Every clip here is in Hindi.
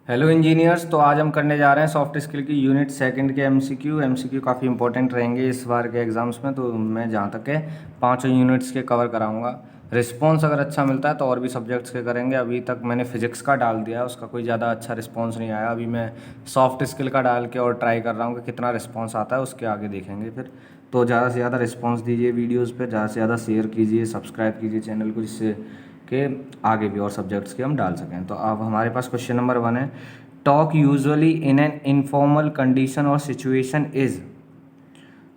Hello engineers. तो आज हम करने जा रहे हैं सॉफ्ट स्किल की यूनिट सेकंड के एमसीक्यू काफ़ी इंपॉर्टेंट रहेंगे इस बार के एग्जाम्स में। तो मैं जहाँ तक है पांचों यूनिट्स के कवर कराऊंगा। रिस्पॉन्स अगर अच्छा मिलता है तो और भी सब्जेक्ट्स के करेंगे। अभी तक मैंने फिजिक्स का डाल दिया है, उसका कोई ज़्यादा अच्छा रिस्पॉन्स नहीं आया। अभी मैं सॉफ्ट स्किल का डाल के और ट्राई कर रहा हूँ कि कितना रिस्पॉन्स आता है, उसके आगे देखेंगे फिर। तो ज़्यादा से ज़्यादा रिस्पॉन्स दीजिए वीडियोज़ पे, ज़्यादा से ज़्यादा शेयर कीजिए, सब्सक्राइब कीजिए चैनल को, जिससे कि आगे भी और सब्जेक्ट्स के हम डाल सकें। तो अब हमारे पास क्वेश्चन नंबर 1 है, talk usually in an informal condition और सिचुएशन इज़।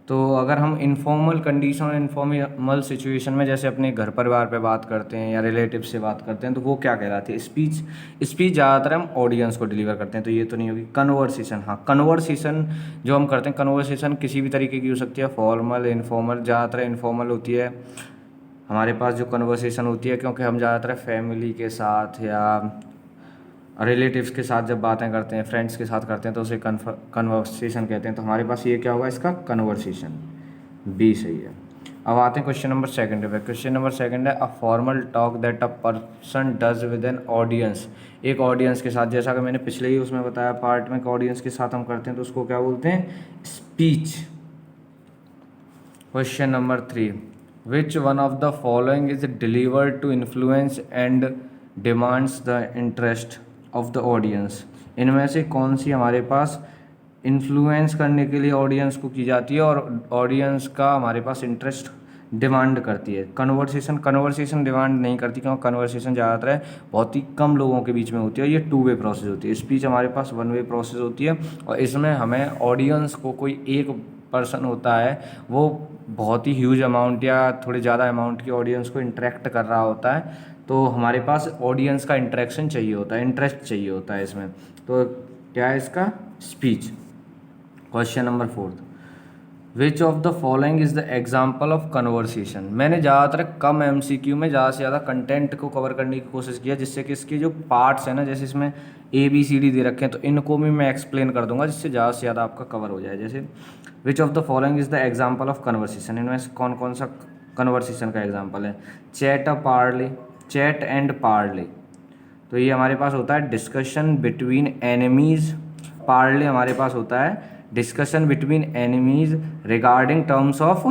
तो अगर हम इनफॉर्मल कंडीशन और इनफॉर्मल सिचुएशन में जैसे अपने घर परिवार पे बात करते हैं या रिलेटिव से बात करते हैं तो वो क्या कहलाती है? स्पीच। स्पीच ज़्यादातर हम ऑडियंस को डिलीवर करते हैं, तो ये तो नहीं होगी। कन्वर्सेशन, हाँ कन्वर्सेशन जो हम करते हैं, कन्वर्सेशन किसी भी तरीके की हो सकती है, फॉर्मल इनफॉर्मल। ज़्यादातर इनफॉर्मल होती है हमारे पास जो कन्वर्सेशन होती है, क्योंकि हम ज़्यादातर फैमिली के साथ या रिलेटिव्स के साथ जब बातें करते हैं, फ्रेंड्स के साथ करते हैं, तो उसे कन्वर्सेशन कहते हैं। तो हमारे पास ये क्या होगा इसका? कन्वर्सेशन। बी सही है। अब आते हैं क्वेश्चन नंबर सेकंड पे। क्वेश्चन नंबर सेकंड है, a formal talk that a person does with an audience. एक ऑडियंस के साथ, जैसा कि मैंने पिछले ही उसमें बताया पार्ट में, ऑडियंस के साथ हम करते हैं तो उसको क्या बोलते हैं? Speech. Question number 3, which one of the following is delivered to influence and demands the interest of the audience. इनमें से कौन सी हमारे पास इन्फ्लुएंस करने के लिए ऑडियंस को की जाती है और ऑडियंस का हमारे पास इंटरेस्ट डिमांड करती है? कन्वर्सेशन डिमांड नहीं करती, क्योंकि कन्वर्सेशन ज़्यादातर है बहुत ही कम लोगों के बीच में होती है, ये टू वे प्रोसेस होती है। स्पीच हमारे पास वन वे प्रोसेस होती है और इसमें हमें ऑडियंस को, कोई एक पर्सन होता है वो बहुत ही ह्यूज अमाउंट या थोड़ी ज़्यादा अमाउंट की ऑडियंस को इंटरेक्ट कर रहा होता है, तो हमारे पास ऑडियंस का इंटरेक्शन चाहिए होता है, इंटरेस्ट चाहिए होता है इसमें। तो क्या है इसका? Speech. Question number 4, which of the following is the example of conversation. मैंने ज़्यादातर कम एमसीक्यू में ज़्यादा से ज़्यादा कंटेंट को कवर करने की कोशिश किया, जिससे कि इसके जो पार्ट्स हैं ना, जैसे इसमें ABCD दे रखे हैं, तो इनको भी मैं एक्सप्लेन कर दूंगा, जिससे ज़्यादा से ज़्यादा आपका कवर हो जाए। जैसे विच of the following is the example of conversation, इनमें से कौन कौन सा कन्वर्सेशन का एग्जाम्पल है? Chat and Parle. तो ये हमारे पास होता है डिस्कशन बिटवीन एनिमीज। पार्ले हमारे पास होता है discussion between enemies regarding terms of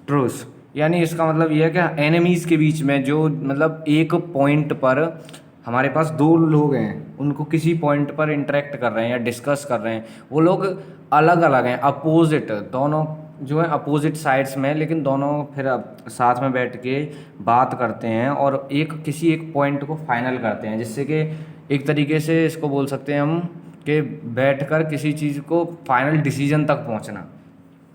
truce. यानी इसका मतलब ये है कि एनिमीज के बीच में जो, मतलब एक पॉइंट पर हमारे पास दो लोग हैं, उनको किसी पॉइंट पर इंटरेक्ट कर रहे हैं या डिस्कस कर रहे हैं, वो लोग अलग अलग हैं, अपोजिट, दोनों जो है अपोजिट साइड्स में, लेकिन दोनों फिर अब साथ में बैठ के बात करते हैं और किसी एक पॉइंट को फाइनल करते हैं, जिससे कि एक तरीके से इसको बोल सकते हैं हम कि बैठकर किसी चीज़ को फाइनल डिसीजन तक पहुंचना।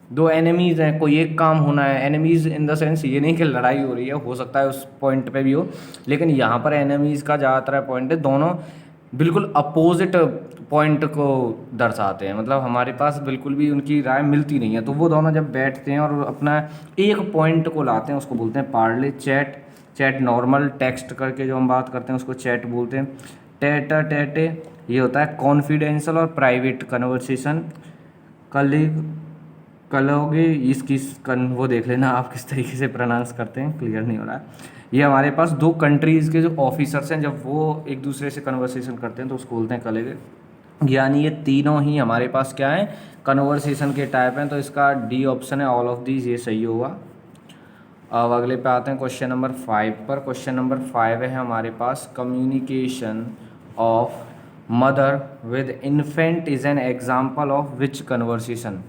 दो एनिमीज़ हैं, कोई एक काम होना है। एनिमीज़ इन द सेंस ये नहीं कि लड़ाई हो रही है, हो सकता है उस पॉइंट पे भी हो, लेकिन यहाँ पर एनिमीज़ का ज़्यादातर पॉइंट है दोनों बिल्कुल अपोजिट पॉइंट को दर्शाते हैं, मतलब हमारे पास बिल्कुल भी उनकी राय मिलती नहीं है। तो वो दोनों जब बैठते हैं और अपना एक पॉइंट को लाते हैं, उसको बोलते हैं पार्ले। चैट नॉर्मल टेक्स्ट करके जो हम बात करते हैं उसको चैट बोलते हैं। टेटा टेटे ये होता है कॉन्फिडेंशियल और प्राइवेट कन्वर्सेशन। कलीग कलोगे इसकी वो देख लेना आप किस तरीके से प्रोनाउंस करते हैं, क्लियर नहीं हो रहा है। ये हमारे पास दो कंट्रीज़ के जो ऑफिसर्स हैं, जब वो एक दूसरे से कन्वर्सेशन करते हैं तो उसको बोलते हैं कलेगे। यानी ये तीनों ही हमारे पास क्या है? कन्वर्सेशन के टाइप हैं। तो इसका डी ऑप्शन है, ऑल ऑफ दीज, ये सही होगा। अब अगले पे आते हैं क्वेश्चन नंबर 5 पर। क्वेश्चन नंबर 5 है हमारे पास, communication of mother with infant is an example of which conversation.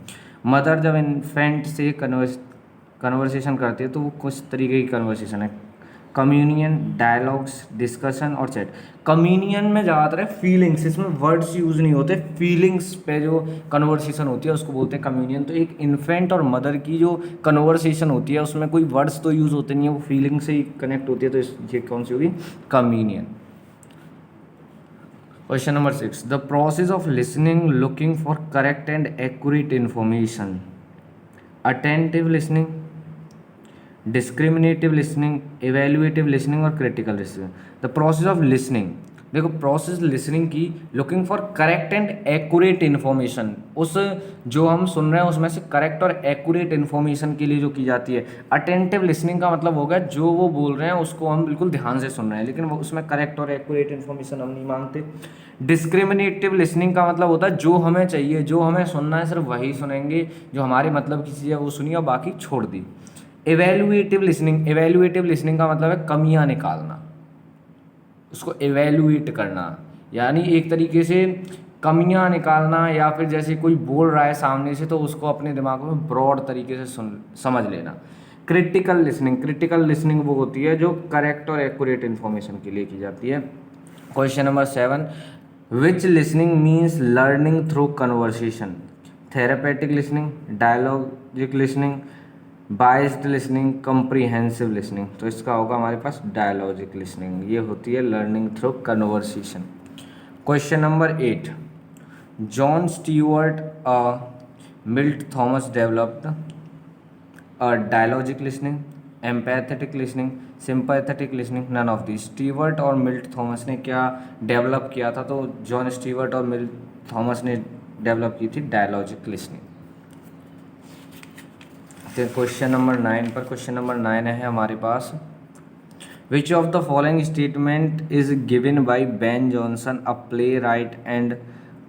Mother जब इन्फेंट से कन्वर्सेशन करती है तो वो कुछ तरीके की कन्वर्सेशन है। कम्युनियन, डायलॉग्स, डिस्कशन और चैट। कम्युनियन में ज़्यादातर है फीलिंग्स, इसमें वर्ड्स यूज़ नहीं होते, फीलिंग्स पे जो कन्वर्सेशन होती है उसको बोलते हैं कम्युनियन। तो एक इन्फेंट और मदर की जो कन्वर्सेशन होती है उसमें कोई वर्ड्स तो यूज़ होते नहीं है, वो फीलिंग से ही कनेक्ट होती है, तो ये कौन सी होगी? Communion. Question number 6, the process of listening looking for correct and accurate information. Attentive listening, discriminative listening, evaluative listening और critical listening. The process of listening, देखो प्रोसेस लिसनिंग की looking for correct and accurate information, उस जो हम सुन रहे हैं उसमें से करेक्ट और एक्यूरेट इन्फॉर्मेशन के लिए जो की जाती है। अटेंटिव लिसनिंग का मतलब होगा जो वो बोल रहे हैं उसको हम बिल्कुल ध्यान से सुन रहे हैं, लेकिन वो उसमें करेक्ट और एक्यूरेट इन्फॉर्मेशन हम नहीं मांगते। डिस्क्रिमिनेटिव लिसनिंग का मतलब होता है जो हमें चाहिए, जो हमें सुनना है सिर्फ वही सुनेंगे, जो हमारे मतलब की चीज़ है वो सुनी और बाकी छोड़ दी। एवेल्युएटिव लिसनिंग का मतलब है कमियां निकालना, उसको एवेल्युएट करना, यानी एक तरीके से कमियां निकालना, या फिर जैसे कोई बोल रहा है सामने से तो उसको अपने दिमाग में ब्रॉड तरीके से समझ लेना। क्रिटिकल लिसनिंग वो होती है जो करेक्ट और एक्यूरेट इन्फॉर्मेशन के लिए की जाती है। Question number 7, which listening means learning through conversation? Therapeutic listening, dialogic listening, biased listening, comprehensive listening. तो इसका होगा हमारे पास डायलॉजिक लिसनिंग, ये होती है learning through conversation. Question number 8, John Stewart Milt Thomas developed dialogic listening, empathetic listening, sympathetic listening, none of the. Stewart और मिल्ट थॉमस ने क्या डेवलप किया था? तो जॉन स्टीवर्ट और मिल्ट थॉमस ने डेवलप की थी डायलॉजिक लिसनिंग। तो क्वेश्चन नंबर 9 पर, क्वेश्चन नंबर 9 है हमारे पास, which of the following statement is given by Ben Jonson, a playwright and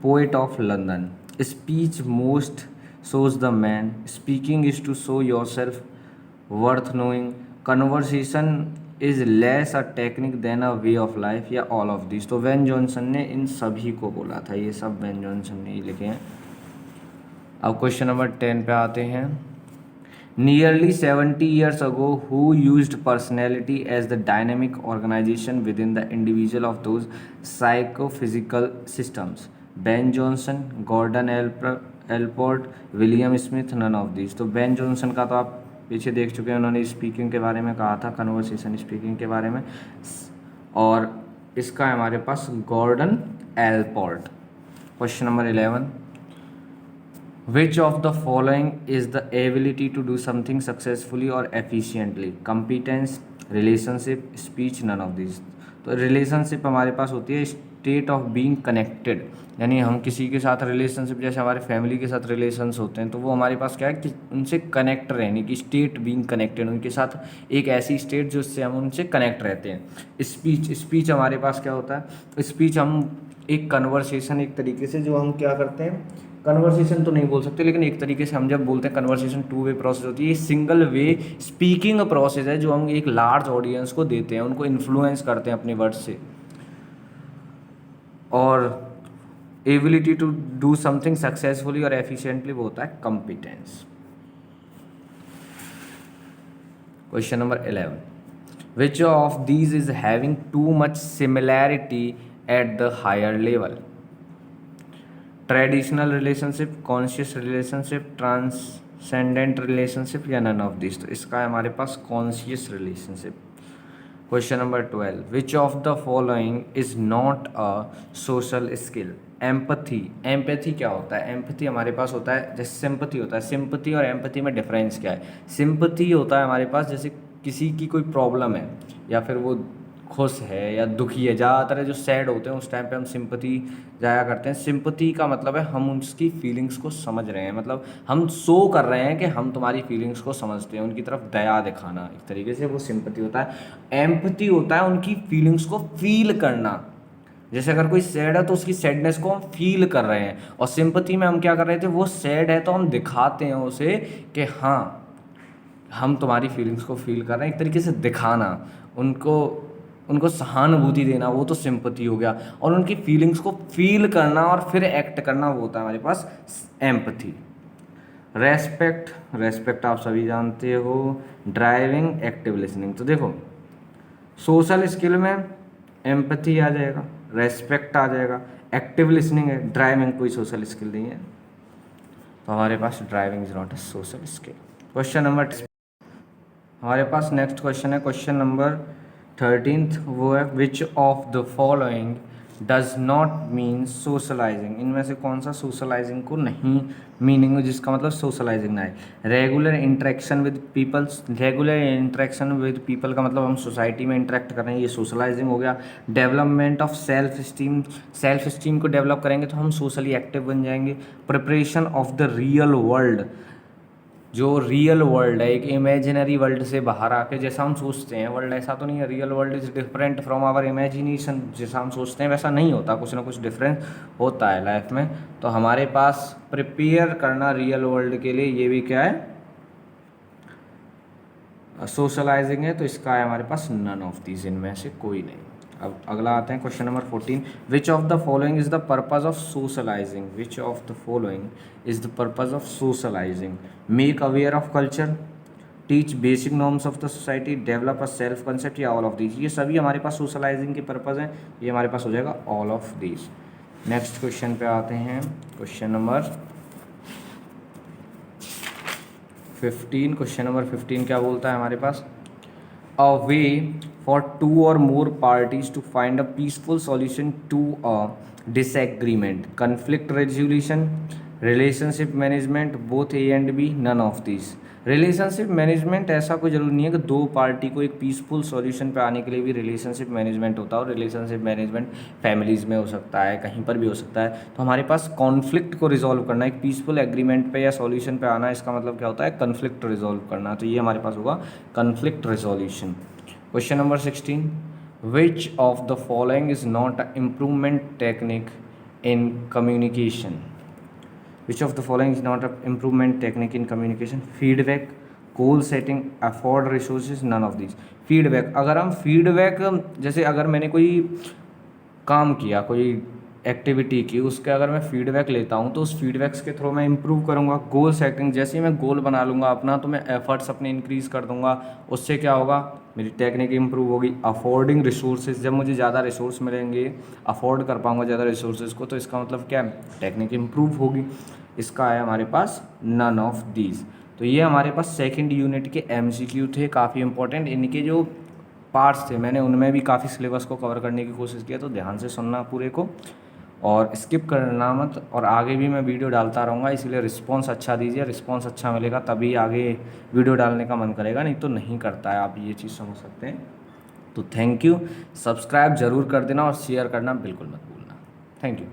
poet of London? Speech most shows the man, speaking is to show yourself worth knowing, conversation is less a technique than a way of life, या all of these। तो बेन जॉनसन ने इन सभी को बोला था, ये सब बेन जॉनसन ने ही लिखे हैं। अब क्वेश्चन नंबर 10 पे आते हैं। Nearly 70 years ago, who used personality as the dynamic organization within the individual of those psychophysical systems? Ben Jonson, Gordon Allport, William Smith, none of this. तो बेन जॉनसन का तो आप पीछे देख चुके हैं, उन्होंने स्पीकिंग के बारे में कहा था, कन्वर्सेशन स्पीकिंग के बारे में। और इसका है हमारे पास Gordon Allport. Question number 11, which of the following is the ability to do something successfully और efficiently? Competence, relationship, speech, none of this. तो रिलेशनशिप हमारे पास होती है स्टेट ऑफ बीइंग कनेक्टेड, यानी हम किसी के साथ रिलेशनशिप, जैसे हमारे फैमिली के साथ रिलेशंस होते हैं, तो वो हमारे पास क्या है कि उनसे कनेक्ट रहने की, स्टेट बीइंग कनेक्टेड, उनके साथ एक ऐसी स्टेट जिससे हम उनसे कनेक्ट रहते हैं। स्पीच हमारे पास क्या होता है? स्पीच हम एक कन्वर्सेशन, एक तरीके से जो हम क्या करते हैं, कन्वर्सेशन तो नहीं बोल सकते, लेकिन एक तरीके से हम जब बोलते हैं कन्वर्सेशन 2 वे प्रोसेस होती है, ये सिंगल वे स्पीकिंग प्रोसेस है जो हम एक लार्ज ऑडियंस को देते हैं, उनको इन्फ्लुएंस करते हैं अपने वर्ड से। और ability to do something successfully और एफिशिएंटली वो होता है competence. Question number 11, which of these is having too much similarity at the higher level? Traditional relationship, conscious relationship, transcendent relationship, या नन ऑफ दिस। तो इसका है हमारे पास conscious relationship. Question number 12, which of the following is not a social skill? Empathy क्या होता है? एम्पैथी हमारे पास होता है, जैसे सिंपैथी होता है। सिंपैथी और एम्पैथी में डिफरेंस क्या है? सिंपैथी होता है हमारे पास जैसे किसी की कोई प्रॉब्लम है, या फिर वो खुश है या दुखी है, ज़्यादातर जो सैड होते हैं उस टाइम पे हम सिंपैथी जाया करते हैं। सिंपैथी का मतलब है हम उसकी फीलिंग्स को समझ रहे हैं, मतलब हम शो कर रहे हैं कि हम तुम्हारी फीलिंग्स को समझते हैं, उनकी तरफ दया दिखाना, एक तरीके से वो सिंपैथी होता है। एम्पैथी होता है उनकी फीलिंग्स को फील करना, जैसे अगर कोई सैड है तो उसकी सैडनेस को हम फील कर रहे हैं। और सिंपैथी में हम क्या कर रहे थे, वो सैड है तो हम दिखाते हैं उसे कि हाँ हम तुम्हारी फीलिंग्स को फील कर रहे हैं, एक तरीके से दिखाना, उनको सहानुभूति देना, वो तो सिंपैथी हो गया। और उनकी फीलिंग्स को फील करना और फिर एक्ट करना, वो होता है हमारे पास एम्पैथी। रेस्पेक्ट आप सभी जानते हो। Driving, active listening. तो देखो सोशल स्किल में एम्पैथी आ जाएगा, रेस्पेक्ट आ जाएगा, एक्टिव लिसनिंग है, ड्राइविंग कोई सोशल स्किल नहीं है, तो हमारे पास driving is not a social skill. Question number, हमारे पास नेक्स्ट क्वेश्चन है क्वेश्चन नंबर 13, वो है which of the following does not mean socialising, इनमें से कौन सा सोशलाइजिंग को नहीं मीनिंग जिसका मतलब सोशलाइजिंग ना है। Regular interaction with peoples, regular interaction with people का मतलब हम सोसाइटी में इंटरेक्ट कर रहे हैं, ये सोशलाइजिंग हो गया। Development of self esteem, self esteem को डेवलप करेंगे तो हम सोशली एक्टिव बन जाएंगे। Preparation of the real world, जो रियल वर्ल्ड है एक इमेजिनरी वर्ल्ड से बाहर आके, जैसा हम सोचते हैं वर्ल्ड ऐसा तो नहीं है, real world is different from our imagination, जैसा हम सोचते हैं वैसा नहीं होता, कुछ ना कुछ डिफरेंस होता है लाइफ में। तो हमारे पास प्रिपेयर करना रियल वर्ल्ड के लिए, ये भी क्या है, सोशलाइजिंग है। तो इसका है हमारे पास नन ऑफ दीज, इनमें से कोई नहीं। अब अगला आते हैं question number 14, which of the following is the purpose of socialising, which of the following is the purpose of socialising. Make aware of culture, teach basic norms of the society, develop a self concept, या ऑल ऑफ दीज। ये सभी हमारे पास सोशलाइजिंग के पर्पज हैं, ये हमारे पास हो जाएगा all of these. Next question पे आते हैं, क्वेश्चन नंबर 15। क्वेश्चन नंबर 15 क्या बोलता है हमारे पास, अ वे फॉर टू और more parties to find a peaceful solution to a disagreement, conflict resolution, relationship management, both a and b, none of this. Relationship management ऐसा कोई ज़रूरी नहीं है कि दो पार्टी को एक पीसफुल सॉल्यूशन पे आने के लिए भी रिलेशनशिप मैनेजमेंट होता है, और रिलेशनशिप मैनेजमेंट फैमिलीज़ में हो सकता है, कहीं पर भी हो सकता है। तो हमारे पास कॉन्फ्लिक्ट को रिजॉल्व करना, एक पीसफुल एग्रीमेंट पे या सॉल्यूशन पे आना, इसका मतलब क्या होता है, कन्फ्लिक्ट रिजॉल्व करना। तो ये हमारे पास होगा conflict resolution. Question number 16, which of the following is not a improvement technique in communication, which of the following is not a improvement technique in communication. Feedback, goal setting, afford resources, none of this. Feedback, अगर हम फीडबैक, जैसे अगर मैंने कोई काम किया, कोई एक्टिविटी की, उसके अगर मैं फीडबैक लेता हूँ तो उस फीडबैक्स के थ्रू मैं इंप्रूव करूँगा। गोल सेटिंग, जैसे ही मैं गोल बना लूँगा अपना तो मैं एफर्ट्स अपने इंक्रीज़ कर दूँगा, उससे क्या होगा, मेरी टेक्निक इंप्रूव होगी। अफोर्डिंग रिसोर्सेज, जब मुझे ज़्यादा रिसोर्स मिलेंगे, अफोर्ड कर पाऊँगा ज़्यादा रिसोर्सेज को, तो इसका मतलब क्या है, टेक्निक इंप्रूव होगी। इसका है हमारे पास नन ऑफ दीज। तो ये हमारे पास सेकेंड यूनिट के MCQ थे, काफ़ी इंपॉर्टेंट। इनके जो पार्ट्स थे मैंने उनमें भी काफ़ी सिलेबस को कवर करने की कोशिश किया, तो ध्यान से सुनना पूरे को और स्किप करना मत। और आगे भी मैं वीडियो डालता रहूँगा, इसलिए रिस्पांस अच्छा दीजिए, रिस्पांस अच्छा मिलेगा तभी आगे वीडियो डालने का मन करेगा, नहीं तो नहीं करता है, आप ये चीज़ समझ सकते हैं। तो थैंक यू, सब्सक्राइब ज़रूर कर देना और शेयर करना बिल्कुल मत भूलना। Thank you.